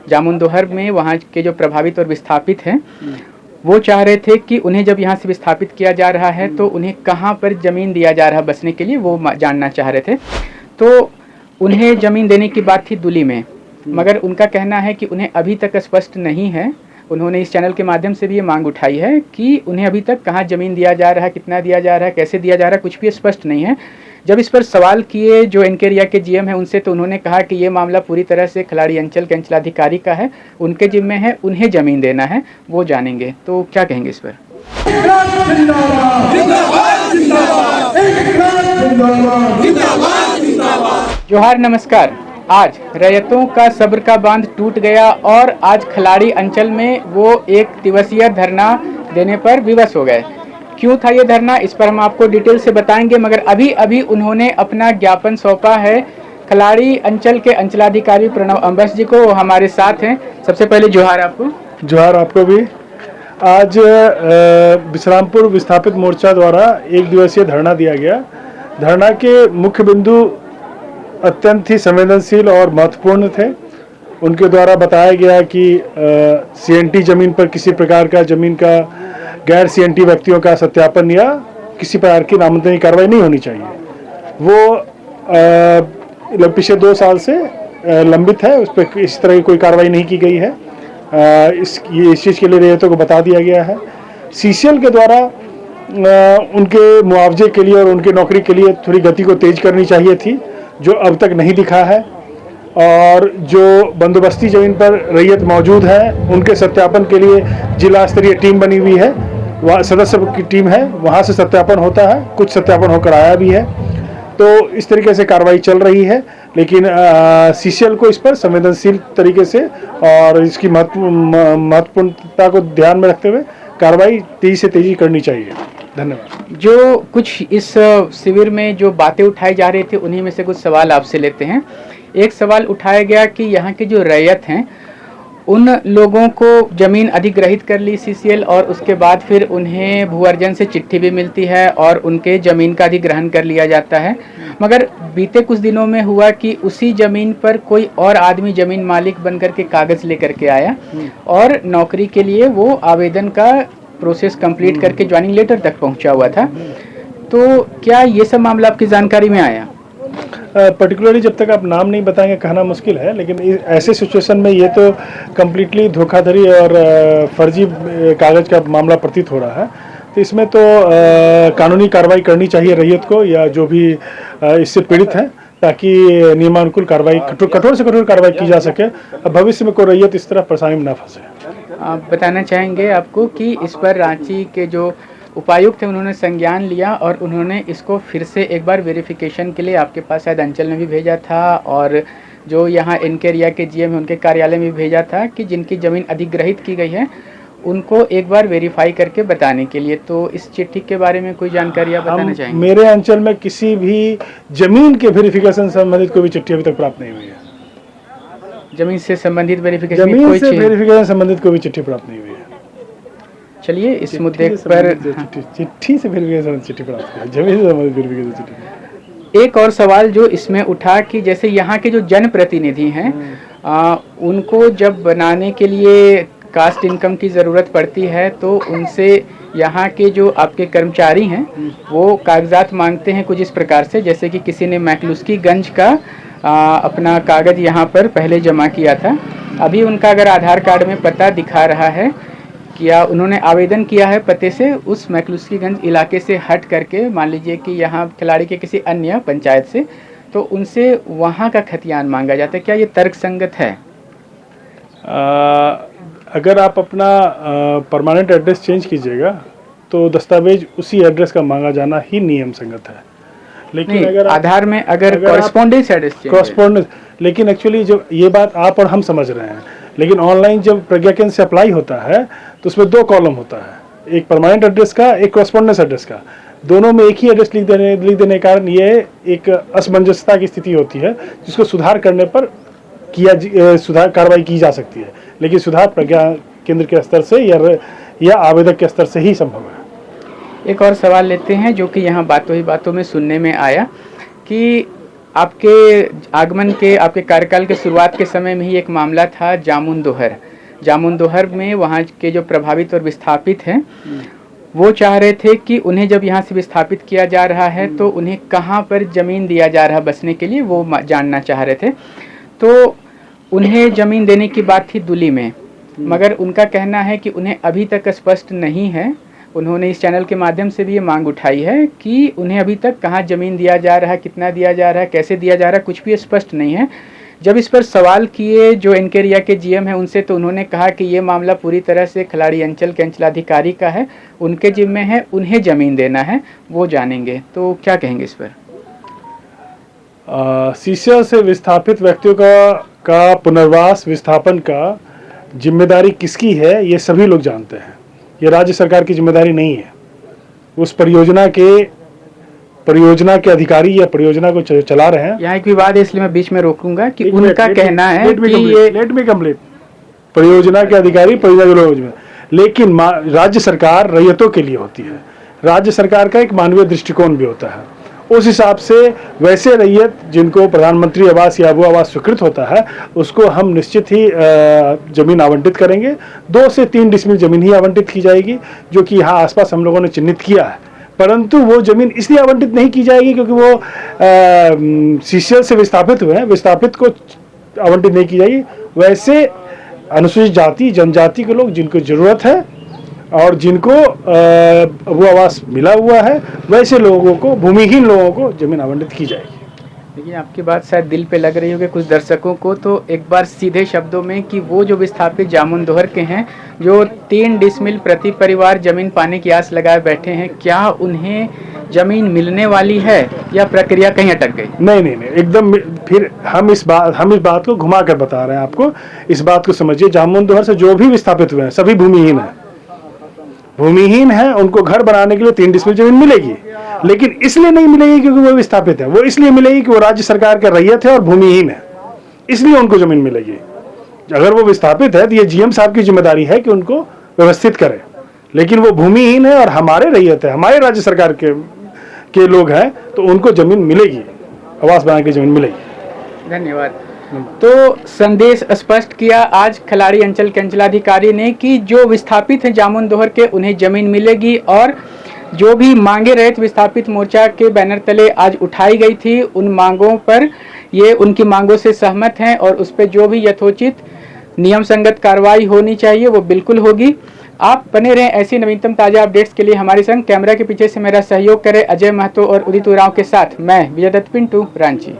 जामुनदोहर में वहाँ के जो प्रभावित और विस्थापित हैं वो चाह रहे थे कि उन्हें जब यहाँ से विस्थापित किया जा रहा है तो उन्हें कहाँ पर ज़मीन दिया जा रहा है बसने के लिए, वो जानना चाह रहे थे। तो उन्हें ज़मीन देने की बात थी दुली में, मगर उनका कहना है कि उन्हें अभी तक स्पष्ट नहीं है। उन्होंने इस चैनल के माध्यम से भी ये मांग उठाई है कि उन्हें अभी तक कहाँ ज़मीन दिया जा रहा है, कितना दिया जा रहा है, कैसे दिया जा रहा है, कुछ भी स्पष्ट नहीं है। जब इस पर सवाल किए जो एनके के जीएम हैं उनसे, तो उन्होंने कहा कि ये मामला पूरी तरह से खिलाड़ी अंचल के अंचलाधिकारी का है, उनके जिम्मे है, उन्हें ज़मीन देना है, वो जानेंगे। तो क्या कहेंगे इस पर? जोहार, नमस्कार। आज रैयतों का सब्र का बांध टूट गया और आज खिलाड़ी अंचल में वो एक दिवसीय धरना देने पर विवश हो गए। क्यों था ये धरना, इस पर हम आपको डिटेल से बताएंगे, मगर अभी अभी उन्होंने अपना ज्ञापन सौंपा है खिलाड़ी अंचल के अंचलाधिकारी प्रणव अंबस जी को, वो हमारे साथ हैं। सबसे पहले जोहार आपको। जोहार आपको भी। आज विश्रामपुर विस्थापित मोर्चा द्वारा एक दिवसीय धरना दिया गया। धरना के मुख्य बिंदु अत्यंत ही संवेदनशील और महत्वपूर्ण थे। उनके द्वारा बताया गया कि सीएनटी जमीन पर किसी प्रकार का जमीन का गैर सीएनटी व्यक्तियों का सत्यापन या किसी प्रकार की नामंजूरी कार्रवाई नहीं होनी चाहिए। वो पिछले 2 साल से लंबित है, उस पर इस तरह की कोई कार्रवाई नहीं की गई है। इस चीज़ के लिए रेयतों को बता दिया गया है। सीसीएल के द्वारा उनके मुआवजे के लिए और उनकी नौकरी के लिए थोड़ी गति को तेज करनी चाहिए थी, जो अब तक नहीं दिखा है। और जो बंदोबस्ती जमीन पर रैयत मौजूद है उनके सत्यापन के लिए जिला स्तरीय टीम बनी हुई है, वहाँ सदस्य की टीम है, वहाँ से सत्यापन होता है, कुछ सत्यापन होकर आया भी है। तो इस तरीके से कार्रवाई चल रही है, लेकिन सीसीएल को इस पर संवेदनशील तरीके से और इसकी महत्वपूर्णता को ध्यान में रखते हुए कार्रवाई तेजी से तेजी करनी चाहिए। धन्यवाद। जो कुछ इस शिविर में जो बातें उठाई जा रही थी उन्हीं में से कुछ सवाल आपसे लेते हैं। एक सवाल उठाया गया कि यहाँ के जो रैयत हैं उन लोगों को ज़मीन अधिग्रहित कर ली सीसीएल और उसके बाद फिर उन्हें भू अर्जन से चिट्ठी भी मिलती है और उनके ज़मीन का अधिग्रहण कर लिया जाता है। मगर बीते कुछ दिनों में हुआ कि उसी ज़मीन पर कोई और आदमी ज़मीन मालिक बनकर के कागज़ लेकर के आया और नौकरी के लिए वो आवेदन का प्रोसेस कंप्लीट करके ज्वाइनिंग लेटर तक पहुंचा हुआ था। तो क्या ये सब मामला आपकी जानकारी में आया? पर्टिकुलरली जब तक आप नाम नहीं बताएंगे कहना मुश्किल है, लेकिन ऐसे सिचुएशन में ये तो कम्प्लीटली धोखाधड़ी और फर्जी कागज़ का मामला प्रतीत हो रहा है। तो इसमें तो कानूनी कार्रवाई करनी चाहिए रैयत को या जो भी इससे पीड़ित हैं, ताकि नियमानुकूल कार्रवाई, कठोर से कठोर कार्रवाई की जा सके। अब भविष्य में कोई रैयत इस तरह परेशानी में ना फंसे। आप बताना चाहेंगे आपको कि इस पर रांची के जो उपायुक्त हैं उन्होंने संज्ञान लिया और उन्होंने इसको फिर से एक बार वेरिफिकेशन के लिए आपके पास शायद अंचल में भी भेजा था और जो यहाँ एनके के जीएम है उनके कार्यालय में भी भेजा था कि जिनकी ज़मीन अधिग्रहित की गई है उनको एक बार वेरीफाई करके बताने के लिए। तो इस चिट्ठी के बारे में कोई जानकारी आप बताना चाहेंगे? मेरे अंचल में किसी भी जमीन के वेरिफिकेशन संबंधित कोई भी चिट्ठी अभी तक प्राप्त नहीं हुई है। जमीन से संबंधित वेरिफिकेशन, जमीन से वेरिफिकेशन संबंधित कोई भी चिट्ठी प्राप्त नहीं हुई है। चलिए इस मुद्दे पर चिट्ठी से वेरिफिकेशन चिट्ठी प्राप्त है, जमीन से संबंधित वेरिफिकेशन चिट्ठी। एक और सवाल जो इसमें उठा कि जैसे यहाँ के जो जनप्रतिनिधि हैं उनको जब बनाने के लिए कास्ट इनकम की ज़रूरत पड़ती है तो उनसे यहाँ के जो आपके कर्मचारी हैं वो कागजात मांगते हैं कुछ इस प्रकार से, जैसे कि किसी ने मैकलुस्कीगंज का अपना कागज़ यहाँ पर पहले जमा किया था। अभी उनका अगर आधार कार्ड में पता दिखा रहा है क्या उन्होंने आवेदन किया है पते से उस मैकलुस्कीगंज इलाके से हट करके, मान लीजिए कि यहाँ खिलाड़ी के किसी अन्य पंचायत से, तो उनसे वहाँ का खतियान मांगा जाता है। क्या ये तर्कसंगत है? अगर आप अपना परमानेंट एड्रेस चेंज कीजिएगा तो दस्तावेज उसी एड्रेस का मांगा जाना ही नियम संगत है। लेकिन अगर आधार में अगर कॉरेस्पॉन्डेंस एड्रेस, लेकिन एक्चुअली जो ये बात आप और हम समझ रहे हैं, लेकिन ऑनलाइन जब प्रज्ञा केंद्र से अप्लाई होता है तो उसमें 2 कॉलम होता है, एक परमानेंट एड्रेस का, एक कॉरेस्पॉन्डेंस एड्रेस का। दोनों में एक ही एड्रेस लिख देने के कारण ये एक असमंजसता की स्थिति होती है, जिसको सुधार करने पर सुधार कार्रवाई की जा सकती है। लेकिन सुधार प्रज्ञा केंद्र के स्तर से या आवेदक के स्तर से ही संभव है। एक और सवाल लेते हैं जो कि यहाँ बातों ही बातों में सुनने में आया कि आपके आगमन के, आपके कार्यकाल के शुरुआत के समय में ही एक मामला था जामुन दोहर में वहाँ के जो प्रभावित और विस्थापित हैं वो चाह रहे थे कि उन्हें जब यहाँ से विस्थापित किया जा रहा है तो उन्हें कहाँ पर ज़मीन दिया जा रहा है बसने के लिए, वो जानना चाह रहे थे। तो उन्हें ज़मीन देने की बात थी दुली में, मगर उनका कहना है कि उन्हें अभी तक स्पष्ट नहीं है। उन्होंने इस चैनल के माध्यम से भी ये मांग उठाई है कि उन्हें अभी तक कहाँ ज़मीन दिया जा रहा है, कितना दिया जा रहा है, कैसे दिया जा रहा है, कुछ भी स्पष्ट नहीं है। जब इस पर सवाल किए जो एनकेरिया के जीएम हैं उनसे, तो उन्होंने कहा कि ये मामला पूरी तरह से खलाड़ी अंचल के अंचलाधिकारी का है, उनके जिम्मे है, उन्हें ज़मीन देना है, वो जानेंगे। तो क्या कहेंगे इस पर? सीशियल से विस्थापित व्यक्तियों का पुनर्वास विस्थापन का जिम्मेदारी किसकी है ये सभी लोग जानते हैं। ये राज्य सरकार की जिम्मेदारी नहीं है। उस परियोजना के अधिकारी या परियोजना को चला रहे हैं। यहाँ एक विवाद है, इसलिए मैं बीच में रोकूंगा कि उनका कहना है कि ये लेट मी कंप्लीट। परियोजना के अधिकारी परियोजना, लेकिन राज्य सरकार रैयतों के लिए होती है। राज्य सरकार का एक मानवीय दृष्टिकोण भी होता है। उस हिसाब से वैसे रैयत जिनको प्रधानमंत्री आवास या अबू आवास स्वीकृत होता है उसको हम निश्चित ही जमीन आवंटित करेंगे। 2 से 3 डिसमिल जमीन ही आवंटित की जाएगी, जो कि यहाँ आसपास हम लोगों ने चिन्हित किया है। परंतु वो जमीन इसलिए आवंटित नहीं की जाएगी क्योंकि वो सीशियल से विस्थापित हुए हैं, विस्थापित को आवंटित नहीं की जाएगी। वैसे अनुसूचित जाति जनजाति के लोग जिनको जरूरत है और जिनको वो आवास मिला हुआ है, वैसे लोगों को, भूमिहीन लोगों को जमीन आवंटित की जाएगी। देखिए, आपकी बात शायद दिल पे लग रही होगी कुछ दर्शकों को, तो एक बार सीधे शब्दों में कि वो जो विस्थापित जामुन दोहर के हैं जो 3 डिसमिल प्रति परिवार जमीन पाने की आस लगाए बैठे हैं, क्या उन्हें जमीन मिलने वाली है या प्रक्रिया कहीं अटक गई? नहीं, एकदम। फिर हम इस बात को घुमा कर बता रहे हैं आपको। इस बात को समझिए, जामुन दोहर से जो भी विस्थापित हुए हैं सभी भूमिहीन है। उनको घर बनाने के लिए 3 डिसमिल जमीन मिलेगी, लेकिन इसलिए नहीं मिलेगी क्योंकि वो विस्थापित है। वो इसलिए मिलेगी कि वो राज्य सरकार का रैयत है और भूमिहीन है, इसलिए उनको जमीन मिलेगी। अगर वो विस्थापित है तो ये जीएम साहब की जिम्मेदारी है कि उनको व्यवस्थित करें, लेकिन वो भूमिहीन है और हमारे रैयत है, हमारे राज्य सरकार के लोग हैं, तो उनको जमीन मिलेगी, आवास बनाने की जमीन मिलेगी। धन्यवाद। तो संदेश स्पष्ट किया आज खलाड़ी अंचल के अंचलाधिकारी ने कि जो विस्थापित हैं जामुन दोहर के, उन्हें जमीन मिलेगी, और जो भी मांगे रहित विस्थापित मोर्चा के बैनर तले आज उठाई गई थी, उन मांगों पर ये उनकी मांगों से सहमत हैं और उस पर जो भी यथोचित नियम संगत कार्रवाई होनी चाहिए वो बिल्कुल होगी। आप बने रहें ऐसी नवीनतम ताज़ा अपडेट्स के लिए हमारे संग। कैमरा के पीछे से मेरा सहयोग करें अजय महतो और उदित उरांव के साथ मैं विजय दत्त पिंटू, रांची।